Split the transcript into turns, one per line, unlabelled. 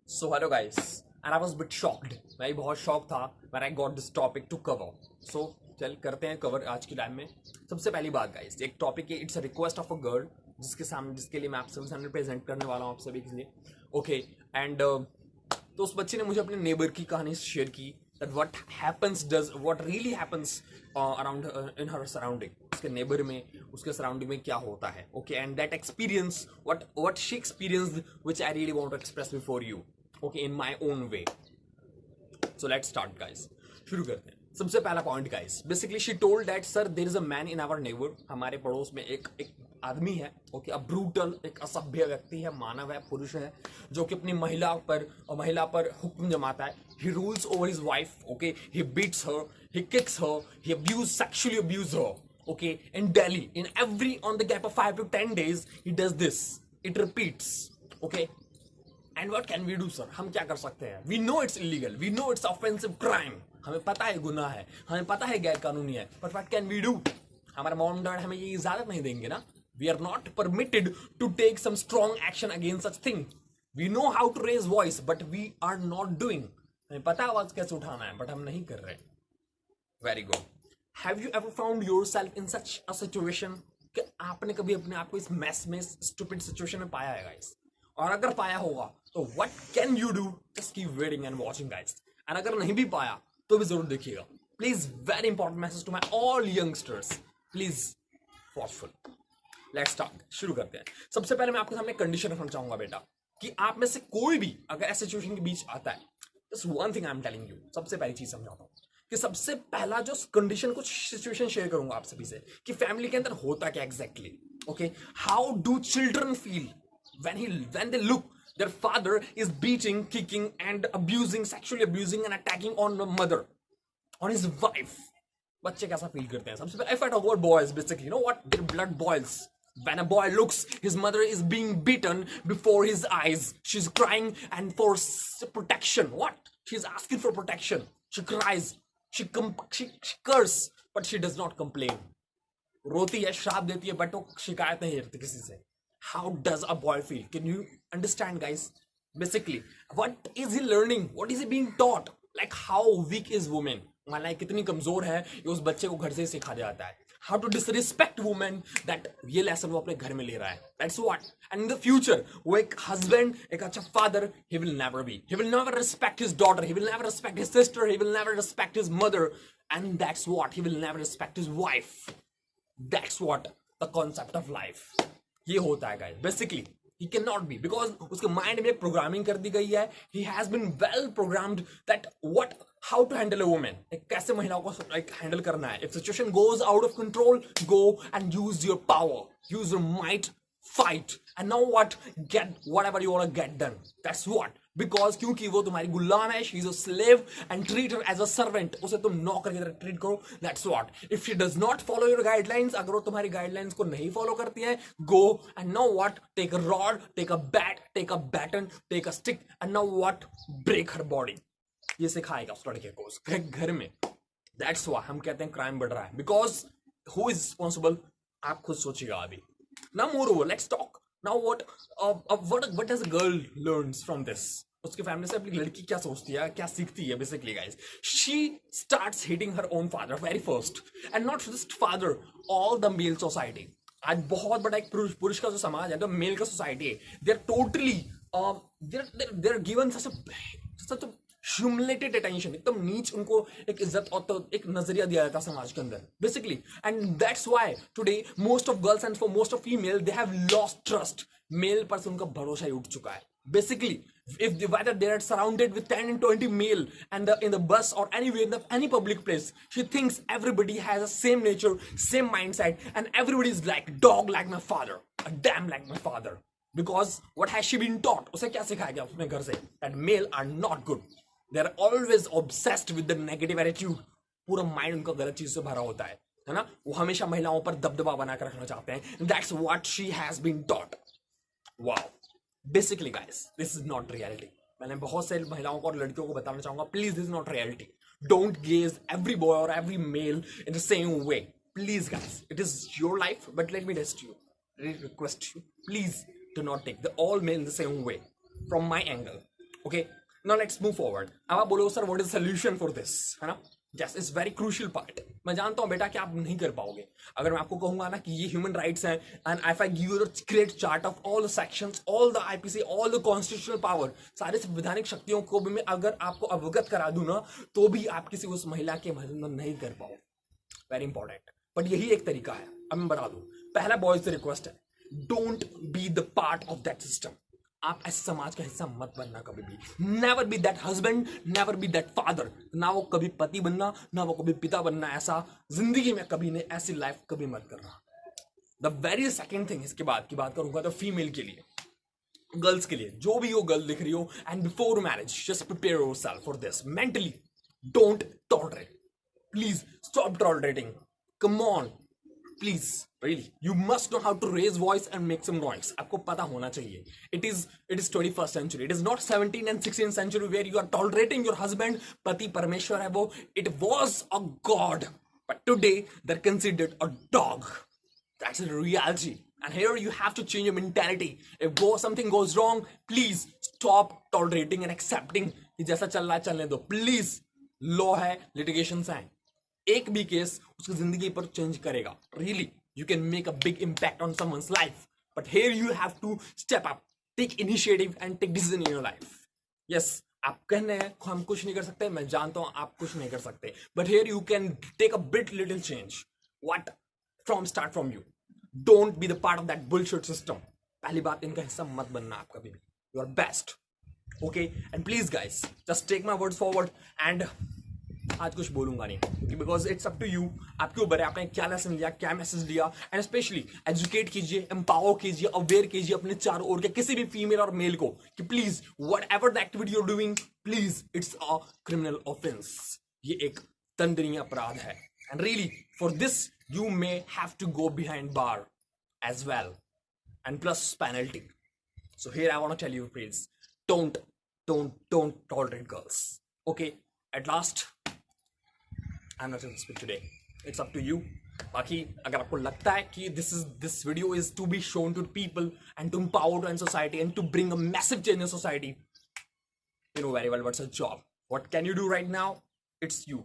So hello guys, and I was a bit shocked. मैं भी बहुत शॉक था when I got this topic to cover. So चल करते हैं कवर आज की टाइम में. सबसे पहली बात गाइस, एक टॉपिक है, it's a request of a girl जिसके लिए मैं आप सभी सामने प्रेजेंट करने वाला हूँ आप सभी के लिए. ओके एंड तो उस बच्चे ने मुझे अपने नेबर की कहानी शेयर की that what really happens around in her surrounding, उसके नेबर में, उसके सराउंडिंग में क्या होता है. Okay and that experience what she experienced which I really want to express before you, okay, in my own way. So let's start guys. शुरू करते हैं. सबसे पहला point guys, basically she told that sir there is a man in our neighbour, हमारे पड़ोस में एक आदमी है. ओके, अ ब्रूटल, एक असभ्य व्यक्ति है, मानव है, पुरुष है, जो कि अपनी महिला पर हुक्म जमाता है. He rules over his wife. Okay, he beats her, he kicks her, he sexually abuse her. Okay, in Delhi, in on the gap of 5 to 10 days, he does this. It repeats. Okay, and what can we do, sir? हम क्या कर सकते हैं? We know it's illegal. We know it's offensive crime. हमें पता है गुनाह है, हमें पता है गैर कानूनी है. But what can we do? हमारे मॉम डैड हमें ये इजाजत नहीं देंगे ना. We are not permitted to take some strong action against such thing. We know how to raise voice, but we are not doing. हमें पता है आवाज कैसे उठाना है, but हम नहीं कर रहे. Very good. Have you ever found yourself in such a situation कि आपने कभी अपने आप को इस मैस में, स्टूपिड सिचुएशन में पाया है गाइस? और अगर पाया होगा तो what can you do? Just keep waiting and watching guys. और अगर नहीं भी पाया तो भी जरूर देखिएगा. Please, very important message to my all youngsters. Please, watchful. Let's start. शुरू करते हैं. सबसे पहले मैं आपके सामने कंडीशन रखना चाहूंगा बेटा, कि आप में से कोई भी अगर ऐसे सिचुएशन के बीच आता है, just one thing I'm telling you. सबसे पहली चीज समझाता हूँ कि सबसे पहला जो कंडीशन, कुछ सिचुएशन शेयर करूंगा आप सभी से कि फैमिली के अंदर होता क्या exactly. Okay, how do children feel when they look their father is beating, kicking and sexually abusing and attacking on the mother, on his wife. बच्चे कैसा फील करते हैं? सबसे पहले if I talk about boys, basically, you know what, their blood boils when a boy looks his mother is being beaten before his eyes. She's crying and for protection. What? She's asking for protection. She cries. She curse, but she does not complain. रोती है, श्राप देती है, but वो शिकायत नहीं करती किसी से. How does a boy feel? Can you understand guys? Basically, what is he learning? What is he being taught? Like how weak is woman? माना कितनी कमजोर है, ये उस बच्चे को घर से सिखा दिया जाता है. How to disrespect women, that ये लेसन वो अपने घर में ले रहा है. That's what. And in the future, वो एक husband, एक अच्छा father, he will never be. He will never respect his daughter. He will never respect his sister. He will never respect his mother. And that's what. He will never respect his wife. That's what the concept of life. ये होता है guys. Basically, he cannot be, because उसके mind में programming कर दी गई है. He has been well programmed that how to handle a woman. कैसे महिलाओं को handle करना है. If situation goes out of control, go and use your power, use your might, fight, and now what? Get whatever you want to get done. That's what. Because क्योंकि वो तुम्हारी गुलाम है, she is a slave, and treat her as a servant. उसे तुम नौकर की तरह treat करो. That's what. If she does not follow your guidelines, अगर वो तुम्हारी guidelines को नहीं follow करती है, go and now what? Take a rod, take a bat, take a baton, take a stick, and now what? Break her body. ये सिखाएगा उस लड़के को उसके घर में. That's why हम कहते हैं क्राइम बढ़ रहा है. Because who is responsible? आप खुद सोचिएगा अभी. Now moreover, let's talk. Now what does a girl learns from this? उसके फैमिली से अपनी लड़की क्या सोचती है, क्या सीखती है? Basically guys, she starts hating her own father very first, and not just father, all the male society. आज बहुत बड़ा एक पुरुष का जो समाज है, तो मेल का सोसाइटी है, they are totally they're given such a humiliated attention. एकदम नीच उनको एक इज्जत और तो एक नजरिया दिया जाता है समाज के अंदर basically. And that's why today most of girls and for most of female, they have lost trust. Male पर से उनका भरोसा ही उठ चुका है basically. If whether they are surrounded with 10 and 20 male and in the bus or anywhere in any public place, she thinks everybody has the same nature, same mindset, and everybody is like dog like my father, a damn like my father. Because what has she been taught? उसे क्या सिखाया गया अपने घर से? That male are not good. They are always obsessed with the negative attitude. पूरा mind उनका गलत चीज से भरा होता है ना. वो हमेशा महिलाओं पर दबदबा बनाकर रखना चाहते हैं. That's what she has been taught. Wow. Basically guys, this is not reality. मैंने बहुत से महिलाओं को और लड़कियों को बताना चाहूंगा, please this is not reality. Don't gaze every boy or every male in the same way. Please guys, it is your life, but let me test you, request you, please do not take the all men in the same way. From my angle, Okay, now let's move forward. अब आप बोलोगे sir what is solution for this, है ना? Yes, it's very crucial part. मैं जानता हूं बेटा कि आप नहीं कर पाओगे. अगर मैं आपको कहूंगा ना कि ये ह्यूमन राइट्स हैं, and if I give you the great chart of all the sections, all the IPC, all the constitutional power, सारे संवैधानिक शक्तियों को भी मैं अगर आपको अवगत करा दूं ना, तो भी आप किसी उस महिला के मदद नहीं कर पाओगे. Very important. बट यही एक तरीका है. अब मैं बता दूं. पहला बॉयज से रिक्वेस्ट है, don't be the part of that system. आप ऐसे समाज का हिस्सा मत बनना कभी भी. Never be that husband, never be that father. ना वो कभी पति बनना, ना वो कभी पिता बनना. ऐसा जिंदगी में कभी नहीं, ऐसी लाइफ कभी मत करना. द वेरी सेकेंड थिंग, इसके बाद की बात करूंगा तो फीमेल के लिए, गर्ल्स के लिए, जो भी वो गर्ल दिख रही हो, and before marriage just prepare yourself for this mentally. Don't tolerate. Please stop tolerating. Come on, please, really, you must know how to raise voice and make some noise. आपको पता होना चाहिए. It is 21st century. It is not 17th and 16th century where you are tolerating your husband. पति परमेश्वर है वो. It was a god, but today they're considered a dog. That's the reality. And here you have to change your mentality. If something goes wrong, please stop tolerating and accepting. कि जैसा चल रहा है चलने दो. Please, law है, litigations हैं. एक भी केस उसकी जिंदगी पर चेंज करेगा. Really, you can make a big impact on someone's life. But here you have to step up, take initiative and take decision in your life. Yes, आप कहने हैं हम कुछ नहीं कर सकते. मैं जानता हूं आप कुछ नहीं कर सकते. But here you can take a bit little change. What? Start from you. Don't be the part of that bullshit system. पहली बात, इनका हिस्सा मत बनना आप कभी भी. You are best. Okay? And please guys, just take my words forward and आज कुछ बोलूंगा नहीं, because it's up to you. आपके ऊपर है आपने क्या लेसन लिया, क्या मैसेज लिया. एंड स्पेशली एजुकेट कीजिए, एम्पावर कीजिए, अवेयर कीजिए अपने चारों ओर के किसी भी फीमेल और मेल को कि please whatever the activity you are doing, please it's a criminal offence. ये एक दंडनीय अपराध है. And really for this you may have to go behind bar as well, and plus penalty. So here I want to tell you please, don't tolerate girls. Okay, at last I'm not going to speak today. It's up to you. बाकी अगर आपको लगता है कि this video is to be shown to people and to empower in society and to bring a massive change in society, you know very well what's a job. What can you do right now? It's you.